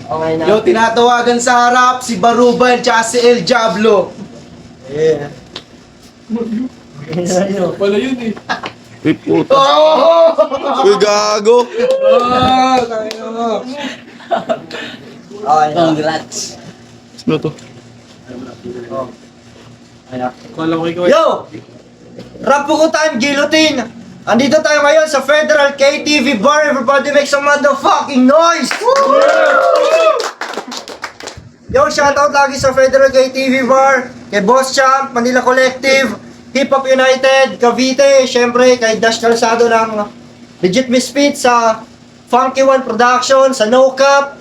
Okay na. Yo, tinatawagan sa harap si Barubal tsaka si El Diablo. Yeah. Pala yun eh. Uy, puta. Oh! Uy, gago. Ah, kaya mo. Okay na. Congrats. Ano to? Kala ko ikaw. Yo! Rapukutan Guillotine! Andito tayo ngayon sa Federal KTV Bar. Everybody make some motherfucking noise! Yo, shoutout lagi sa Federal KTV Bar, kay Boss Champ, Manila Collective, Hip Hop United, Cavite, syempre kay Dash Calzado ng Legit Misfits, sa Funky One Production, sa No Cap.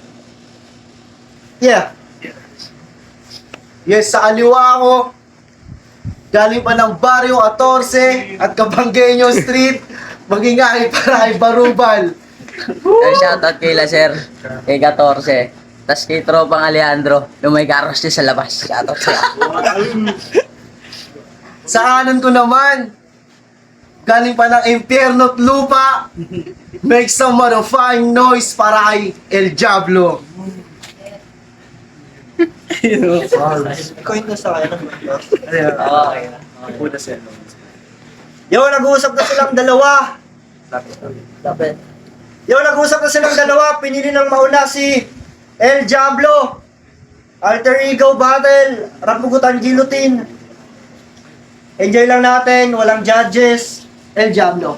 Yeah. Yes, sa kaliwa ko. Galing pa ng Barrio 14 at Kabanggenyo Street. Magingay para kay Barubal. Shoutout kay Laser, kay 14. Tas kay Tropang Alejandro, yung may karos niya sa labas. Shoutout sa'yo. Sa kanan ko naman, galing pa ng Impyerno at Lupa. Make some motherfucking noise para kay El Diablo. Coin na sa akin. Okay. Yo, nag-uusap na silang dalawa. Yo, nag-uusap na silang dalawa. Pinili ng mauna si El Diablo. Alter Ego Battle. Rapugutan Guillotine. Enjoy lang natin. Walang judges. El Diablo.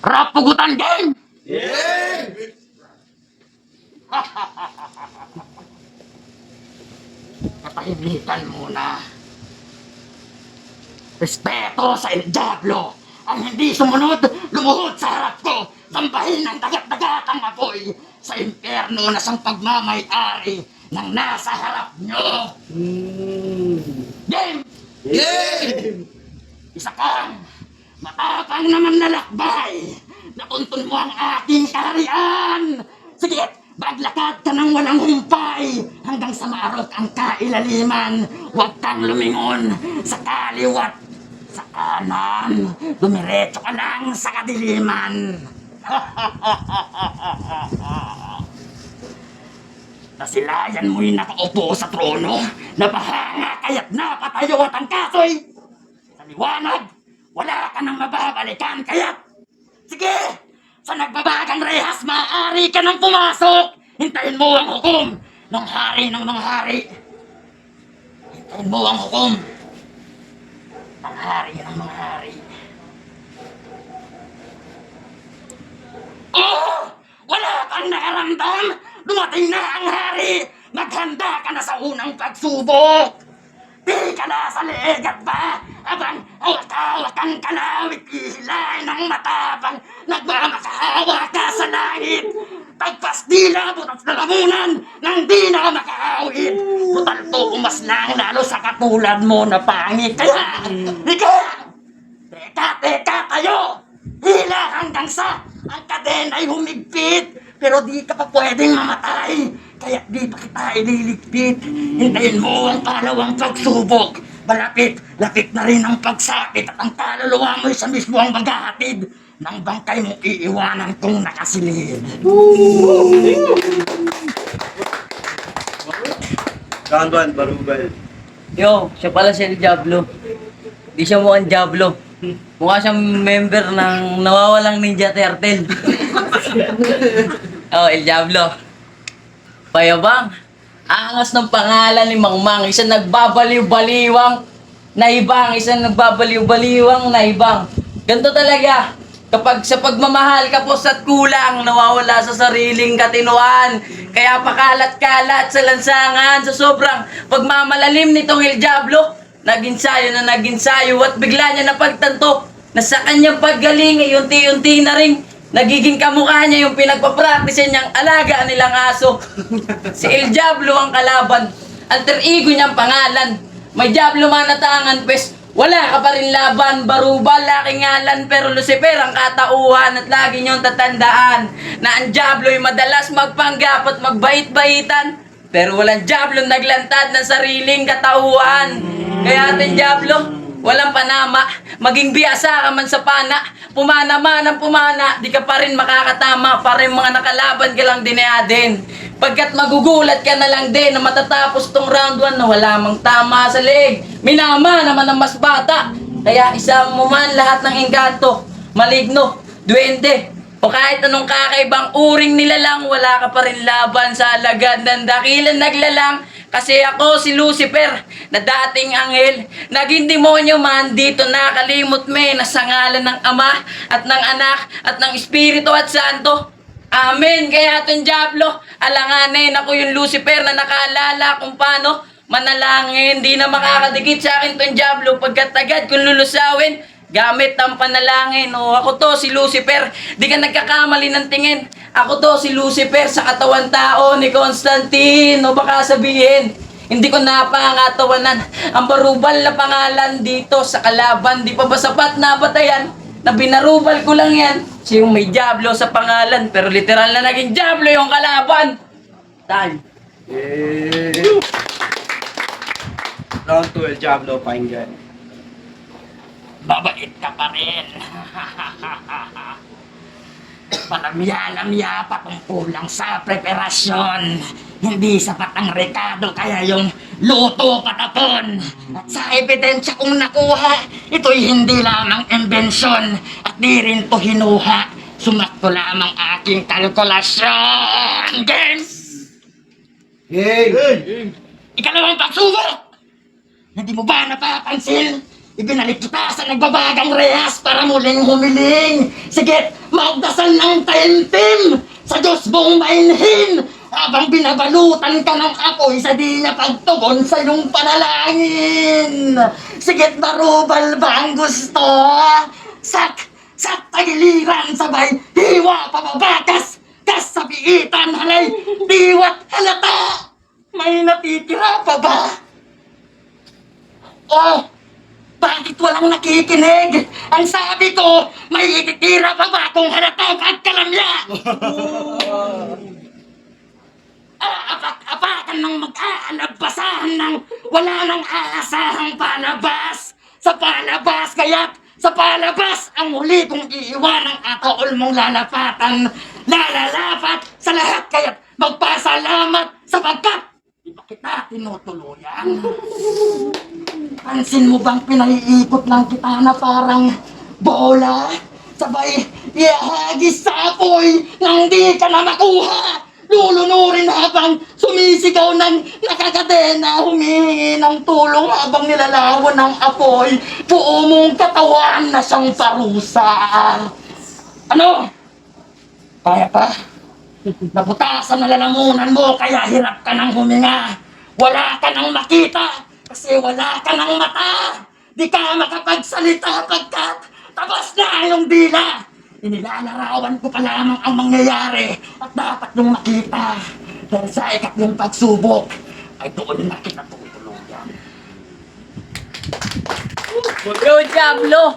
Rapugutan game! Katahimikan muna. Respeto sa El Diablo. Ang hindi sumunod, lumuhod sa harap ko. Sambahin ang dagat-dagatang apoy sa impyerno na siyang pagmamay-ari ng nasa harap nyo. Game! Game! Isa kang matapang naman na lakbay. Natuntun mo ang aking kaharian. Sige, maglakad ka ng walang humpay hanggang sa maarok ang kailaliman. Huwag kang lumingon sa kaliwat sa kanan. Dumiretso ka lang sa kadiliman. Nasilayan mo'y nakaupo sa trono. Napahanga kaya't napatayo at ang kasoy. Sa liwanag, wala ka nang mababalikan kaya't sige! Sa nagbabagang rehas, maaari ka nang pumasok! Hintayin mo ang hukom ng hari ng mga hari. Hintayin mo ang hukom ng hari ng mga hari. Oh! Wala kang nakaramdam! Dumating na ang hari! Maghanda ka na sa unang pagsubok! Di ka na sa legat ba? Abang hawak-hawak ang kalawit, ihilain ng matapang, nagmamakahawa ka sa langit. Tagpas dila, butas na lamunan, nang di na makaawit. Butal to umaslang lalo sa katulad mo na pangit. Kaya, teka tayo! Hila hanggang sa ang kadena'y humigpit. Pero di ka pa pwedeng mamatay. Kaya di pa kita ililigpit. Hintayin mo ang pangalawang pagsubok. Lapit na rin ang pagsakit at ang kaluluwa mo'y sa mismo ang maghahatid ng bangkay mong iiwanan kong nakasilid. Kanban, Barubal. Yo, siya pala si El Diablo. Di siya mukhang Diablo. Mukha siyang member ng nawawalang Ninja Turtle. Oh, El Diablo. Payabang, angas ng pangalan ni Mangmang. Isang nagbabaliw-baliwang naibang. Isang nagbabaliw-baliwang naibang. Ganito talaga. Kapag sa pagmamahal ka po sa kulang, nawawala sa sariling katinuan. Kaya pakalat-kalat sa lansangan, sa sobrang pagmamalalim nitong El Diablo, naging sayo at bigla niya napagtanto na sa kanyang paggaling ay unti-unti na rin nagiging kamukha niya yung pinagpapractice niyang alaga nilang aso. Si El Diablo ang kalaban, alter ego niyang pangalan. May Diablo man natangan, pes wala ka pa rin laban. Barubal, laking ngalan, pero Lucifer ang katauhan. At lagi niyong tatandaan na ang Diablo'y madalas magpanggap at magbait-baitan, pero walang Diablo naglantad ng sariling katauhan. Kaya ating Diablo, walang panama, maging biyasa ka man sa pana, pumana man ang pumana, di ka pa rin makakatama, para yung mga nakalaban ka lang din. Pagkat magugulat ka na lang din na matatapos tong round 1 na wala mang tama sa leeg. Minama naman ang mas bata, kaya isa mo man lahat ng engkanto, maligno, duwende, o kahit anong kakaibang uring nilalang, wala ka pa rin laban sa alagad ng dakilan naglalang. Kasi ako si Lucifer, na dating anghel, naging demonyo man, dito nakalimot me, na sa ngalan ng Ama, at ng Anak, at ng Espiritu at Santo. Amen. Kaya itong Diablo, alanganin ako yung Lucifer na nakaalala kung paano manalangin. Di na makakadikit sa akin itong Diablo, pagkat agad kung lulusawin, gamit ang panalangin. O ako to si Lucifer, di ka nagkakamali ng tingin. Ako to si Lucifer sa katawan tao ni Constantine. O baka sabihin, hindi ko napangatawanan ang barubal na pangalan dito sa kalaban. Di pa ba sapat na batayan na binarubal ko lang yan? Siya yung may Diablo sa pangalan, pero literal na naging Diablo yung kalaban. Time. Round 2, El Diablo, pakinggan. Babait ka pa rin. Palamya-lamya pa kung kulang sa preparasyon. Hindi sapat ang rekado, kaya yung luto patapon. At sa ebidensya kong nakuha, ito'y hindi lamang imbensyon at di rin to hinuha. Sumakto lamang aking kalkulasyon. Games! Ikalawang pagsubok! Hindi mo ba napapansin? Ibinalik kita sa nagbabagang rehas para muling humiling. Sige, magdasal ng taimtim sa Diyos mong mainhin habang binabalutan ka ng apoy sa di niya pagtugon sa iyong panalangin. Sige, barubal ba ang gusto? Sak tagiliran sabay, hiwa pababakas, kas sa biitan halay, diwat halata. May natitira pa ba? Oh! Bakit walang nakikinig? Ang sabi ko, may ititira pa ba kung halata at kalamya? Apak-apakan ng mag-aalabasahan ng wala nang aasahang palabas. Sa palabas, kaya't sa palabas, ang huli kong iiwanang ataol mong lalapatan. Lalalapat sa lahat, kaya't magpasalamat sapagkat di ba kita tinutuluyan? Pansin mo bang pinaiikot lang kita na parang bola? Sabay, ihagis sa apoy nang di ka na makuha. Lulunurin habang sumisigaw ng nakakadena. Humingi ng tulong habang nilalawan ng apoy. Buo mong katawan na siyang parusa. Ano? Kaya pa? Nabutasan na lalamunan mo kaya hirap ka ng huminga. Wala ka nang makita kasi wala ka ng mata. Di ka makapagsalita pagkat tabas na ang iyong dila. Inilalarawan ko pa lamang ang mangyayari at dapat niyong makita. Dahil sa ikatlong pagsubok ay doon na kita tutuluyan. Yo, Diablo!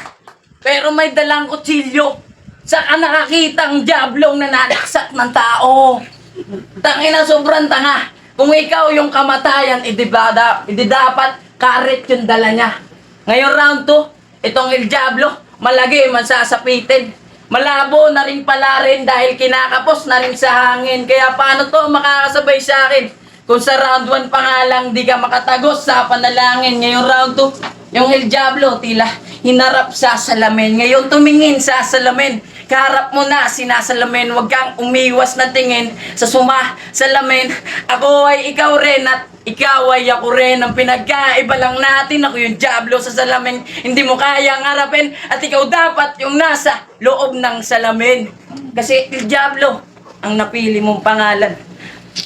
Pero may dalang kutsilyo. Saan nakakita ang Diablong nananaksak ng tao? Tangina, sobrang tanga. Kung ikaw yung kamatayan, hindi dapat karet yung dala niya. Ngayon round 2, itong El Diablo, malagi man sasapitin. Malabo na rin pala rin dahil kinakapos na rin sa hangin. Kaya paano to makakasabay sa akin? Kung sa round 1 pa nga lang di ka makatagos sa panalangin. Ngayon round 2, yung El Diablo tila hinarap sa salamin. Ngayon tumingin sa salamin. Kaharap mo na sinasalamin. Huwag kang umiwas na tingin sa salamin. Ako ay ikaw rin at ikaw ay ako rin. Ang pinagkaiba lang natin, ako yung Diablo sa salamin. Hindi mo kayang harapin at ikaw dapat yung nasa loob ng salamin. Kasi El Diablo ang napili mong pangalan.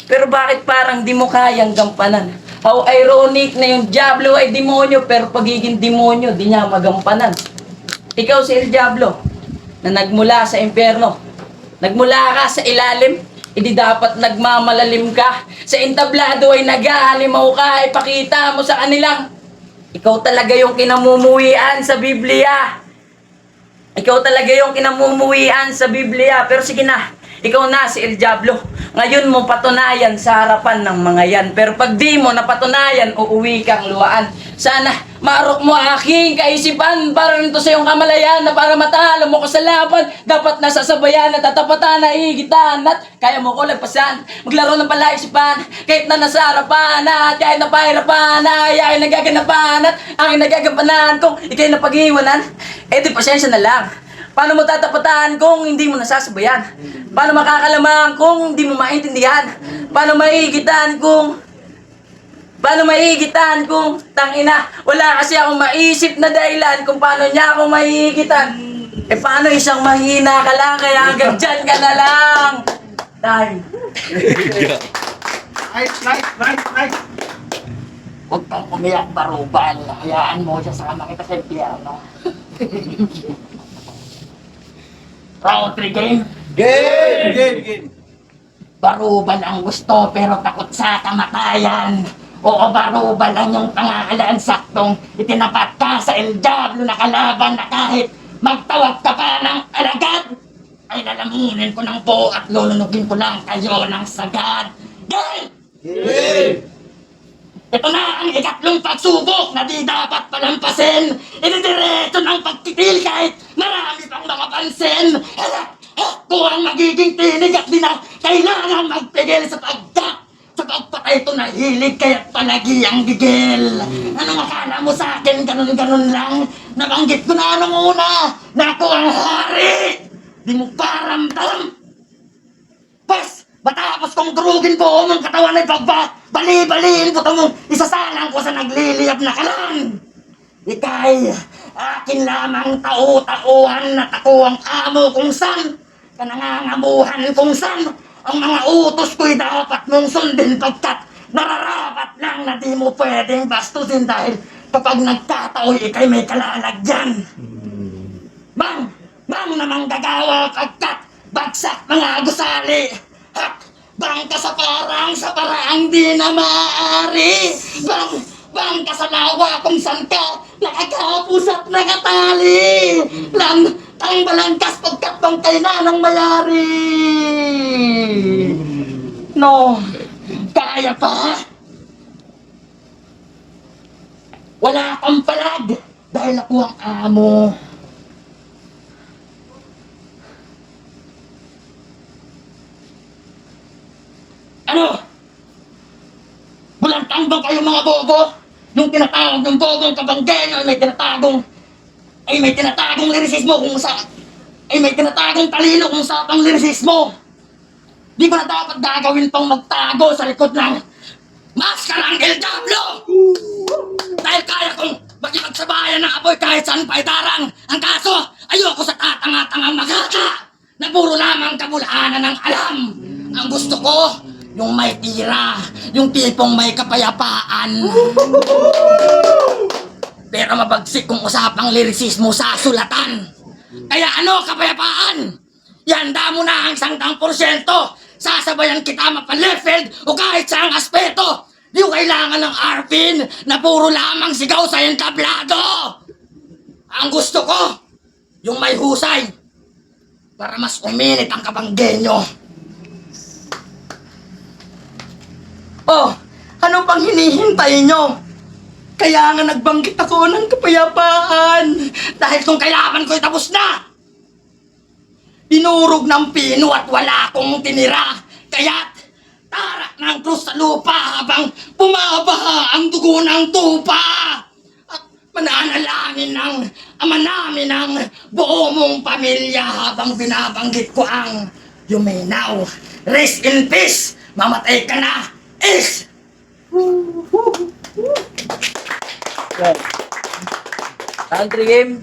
Pero bakit parang di mo kayang gampanan? How ironic na yung Diablo ay demonyo, pero pagiging demonyo di niya magampanan. Ikaw si El Diablo na nagmula sa impyerno. Nagmula ka sa ilalim, hindi dapat nagmamalalim ka. Sa entablado ay naghahalimaw ka, ipakita mo sa kanilang ikaw talaga yung kinamumuhian sa Biblia. Ikaw talaga yung kinamumuhian sa Biblia. Pero sige na, ikaw na si El Diablo. Ngayon mo patunayan sa harapan ng mga yan. Pero pag di mo napatunayan, uuwi kang luwaan. Sana maarok mo aking kaisipan para nito sa iyong kamalayan na para matalo mo ko sa laban. Dapat nasa sabayan at tatapatan na igitan at kaya mo ko lagpasan. Maglaro ng palaisipan kahit na nasa harapan at kahit na pahirapan ay aking nagaganapan at aking nagagampanan kung ikay napag-iwanan. Eh di pasensya na lang. Paano mo tatapatan kung hindi mo nasasabayan? Paano makakalamang kung hindi mo maintindihan? Paano maigitan kung tangina? Wala kasi akong maisip na dahilan kung paano niya ako maigitan. Eh paano isang mahina ka lang kaya hanggang dyan ka na lang? Time. Nice. Huwag kang umiyak baruban. Hayaan mo siya sa kita sa impyerno. Round 3 game. Game. Baruban ang gusto pero takot sa kamatayan. Oo, baruban lang yung pangalan saktong itinapat ka sa El Diablo na kalaban na kahit magtawag ka pa ng alagad ay lalamunin ko ng buo at lulunugin ko lang kayo ng sagad. Game! Ito na ang ikatlong pagsubok na di dapat palampasin. Inidiretso ng pagtitil kahit marami pang mga pansin. Kung ang magiging tinig at di na kailangan magpigil sa pagpatay ito na hilig kaya't palagi ang gigil. Anong akala mo sa akin? Ganun-ganun lang. Nabanggit ko na anong una na ako ang hari. Di mo paramdam. Pas! Matapos kong durugin po mong katawan ay bali-baliin ko mong isasalang ko sa nagliliyab na kalan. Ika'y akin lamang tau-tauhan na tako ang amo kung san kanangangamuhan kung san ang mga utos ko'y dapat mong sundin pagkat nararapat lang na di mo pwedeng bastusin dahil kapag nagkataoy ika'y may kalalagyan. Mang namang gagawa pagkat bagsak mga gusali. Bang ka sa paraang di na maaari. Bang ka sa lawa kung saan ka nakagapos at nakatali. Tang balangkas pagkat bang kay nanang mayari. No, kaya pa. Wala kang palag dahil ako ang amo. Ano? Bulantang bang kayo mga bobo? Yung tinatawag ng bobong kabanggenyo ay may tinatagong lirisismo kung sa may tinatagong talino kung sa pang lirisismo. Di ko na dapat gagawin pang magtago sa likod ng maskarang El Diablo! Dahil kaya kong makipagsabayan ng apoy kahit saan paitarang. Ang kaso, ayoko sa tatanga-tangang magaka na puro lamang kabulaanan ng alam. Ang gusto ko, yung may tira, yung tipong may kapayapaan. Pero mabagsik kung usapang lirisismo sa sulatan. Kaya ano kapayapaan? Ihanda mo na ang 100%. Sasabayan kita mapa-leveled o kahit saang aspeto. Di ko kailangan ng arpin na puro lamang sigaw sa entablado. Ang gusto ko, yung may husay. Para mas uminit ang kabanggenyo. Oh, ano pang hinihintay nyo? Kaya nga nagbanggit ako ng kapayapaan. Dahil kung kailangan ko'y tapos na. Dinurog ng pino at wala akong tinira. Kaya't tarak ng krus sa lupa habang bumabaha ang dugo ng tupa. At mananalangin ng ama namin ang buo mong pamilya habang binabanggit ko ang you may now rest in peace. Mamatay ka na. Is! Country game?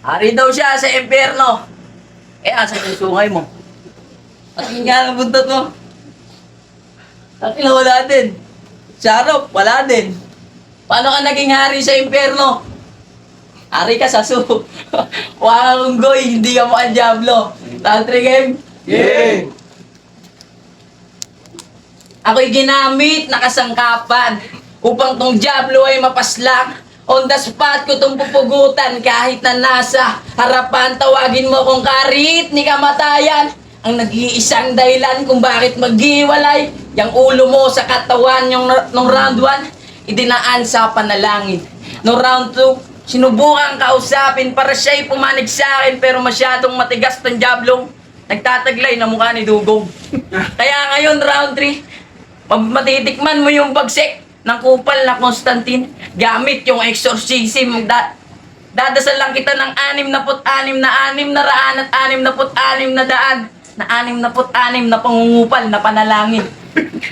Hari daw siya sa impyerno. Eh, asa yung sungay mo? At nga ang buntot mo? Takila wala din. Sa harap, wala din. Paano ka naging hari sa impyerno? Hari ka sa soup. Wakanggoy, hindi ka mo ang Diablo. Country game? Yeah! Ako'y ginamit na kasangkapan upang tong Diablo ay mapaslang. On the spot ko itong pupugutan kahit na nasa harapan. Tawagin mo kong karit ni kamatayan. Ang nag-iisang dahilan kung bakit maghiwalay. Yang ulo mo sa katawan nung round 1, idinaan sa panalangin. Nung round 2, sinubukan kausapin para siya'y pumanig sa akin pero masyadong matigas ng jablong. Nagtataglay na mukha ni Dugong. Kaya ngayon round 3, matitikman mo yung bagsik ng kupal na Constantine gamit yung exorcism. Dadasal lang kita ng 66 na pangungupal na panalangin.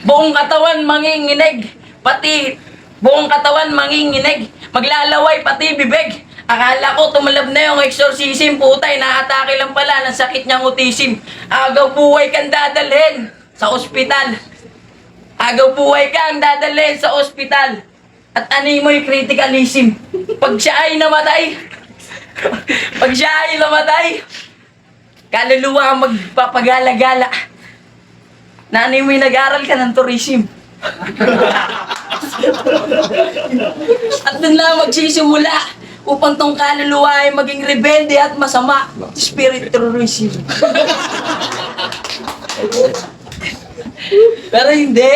Buong katawan manginginig, pati buong katawan manginginig, maglalaway pati bibig. Akala ko tumalab na yung exorcism, putay, naatake lang pala ng sakit niyang autism. Agaw buhay kang dadalhin sa ospital. Agaw buhay ka ang dadalhin sa ospital. At ani mo'y criticalism. Pag siya ay namatay, kaluluwa ang magpapagala-gala. Na ani mo'y nag-aral ka ng tourism. At dun lang magsisimula upang tong kaluluwa ay maging rebelde at masama. Spirit tourism. Pero hindi,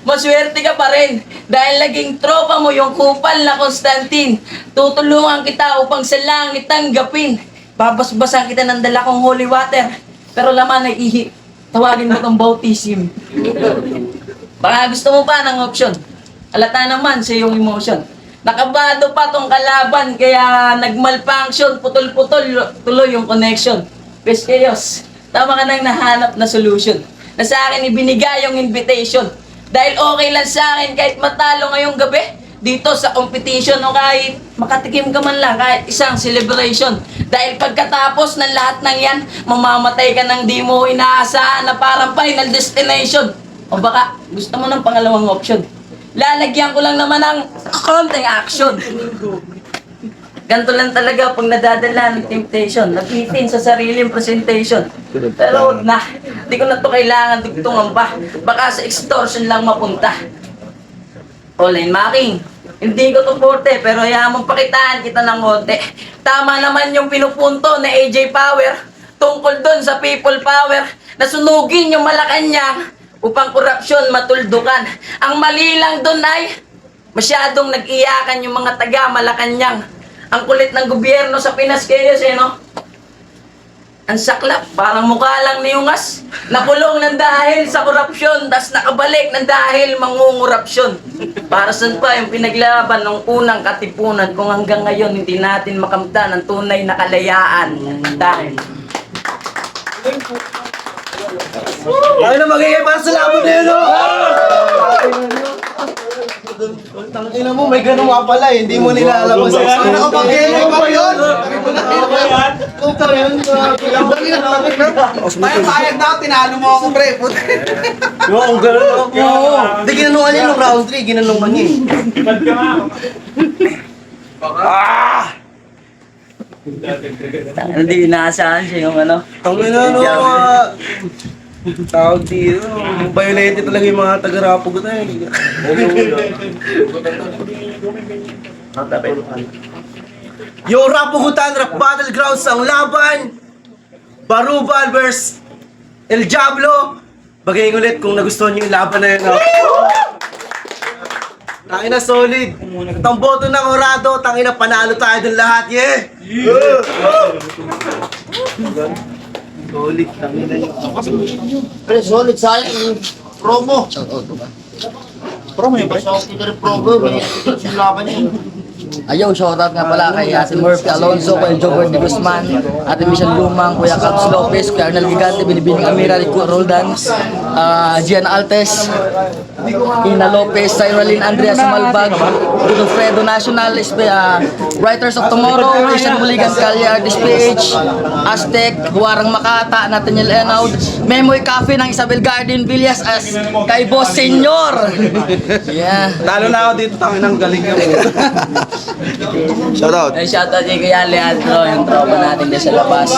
maswerte ka pa rin dahil naging tropa mo yung kupal na Constantine. Tutulungan kita upang sa langit tanggapin. Babasbasan kita ng dala kong holy water, pero laman ay ihi. Tawagin mo tong bautism. Baka gusto mo pa ng option. Alata naman sa iyong emotion. Nakabado pa tong kalaban kaya nagmalfunction, putol-putol tuloy yung connection. Pes chaos, tama ka nang nahanap na solution. Na sa akin ibinigay yung invitation. Dahil okay lang sa akin kahit matalo ngayong gabi dito sa competition o kahit makatikim ka man lang kahit isang celebration. Dahil pagkatapos ng lahat ng yan, mamamatay ka ng di mo inaasahan na parang final destination. O baka gusto mo ng pangalawang option. Lalagyan ko lang naman ng konting action. Ganto lang talaga pag nadadala ng temptation. Napitin sa sariling presentation. Pero wag na. Di ko na to kailangan dugtungan pa. Baka sa extortion lang mapunta. Online making. Hindi ko to forte pero yaman pakitaan kita ng konti. Tama naman yung pinupunto na AJ Power tungkol dun sa people power na sunugin yung Malacanang upang korupsyon matuldukan. Ang mali lang dun ay masyadong nag-iyakan yung mga taga Malacanang. Ang kulit ng gobyerno sa Pinas kayo, no? Ang saklap, parang mukha lang ni Ungas. Nakulong ng dahil sa korupsyon, tas nakabalik ng dahil mangungurupsyon. Para saan pa yung pinaglaban ng unang katipunan kung hanggang ngayon hindi natin makamtan ang tunay na kalayaan. Dahil Ay na magiging para sa labon na yun, no? Tangina mo, may ganun nga pala, hindi mo nilalabas sa Ano school. ba yan? Ano ba yun? Ikaw pa rin. Payag na ako, tinalo mo ako, pre. Puti. Oo, ang ganun ako. Hindi, ginanungan niya nung round 3, ginanungan niya eh. Ibad ka nga. hindi inaasahan siya yung ano. Tangina no, tawag dito. Violente talaga yung mga taga-rapog na yun. Yung Rapugutan Rap Battlegrounds ang laban. Barubal vs. El Diablo. Bagayin ulit kung nagustuhan niyo yung laban na yun. Tangina solid. Itong boto ng Horado, tangina panalo tayo dun lahat, yeah! Solid, tangina nyo. Pre, solid sayang yung promo. Promo yun, pre? Promo, may laban yun. Ayaw, shoutout nga pala kay Ate Murphy Alonso, kay Jobert de Guzman, Ate Michelle Lumang, Kuya Caps Lopez, Kuya Arnel Gigante, Binibining Amira, Rico Roldan, Gian Altes, Ina Lopez, Cyralyn Andrea Sumalbag, Godofredo National, Writers of Tomorrow, Christian Buligan, Calya, Artist PH, Aztec, Huwarang Makata, Nathaniel Enaud, Memoy Cafe ng Isabel Garden Villas as kay Boss Senyor. Yeah. Talo na ako dito, tangina ng galing nyo. Shoutout. Shoutout kay Kuya Leandro, yung tropa natin dyan sa labas.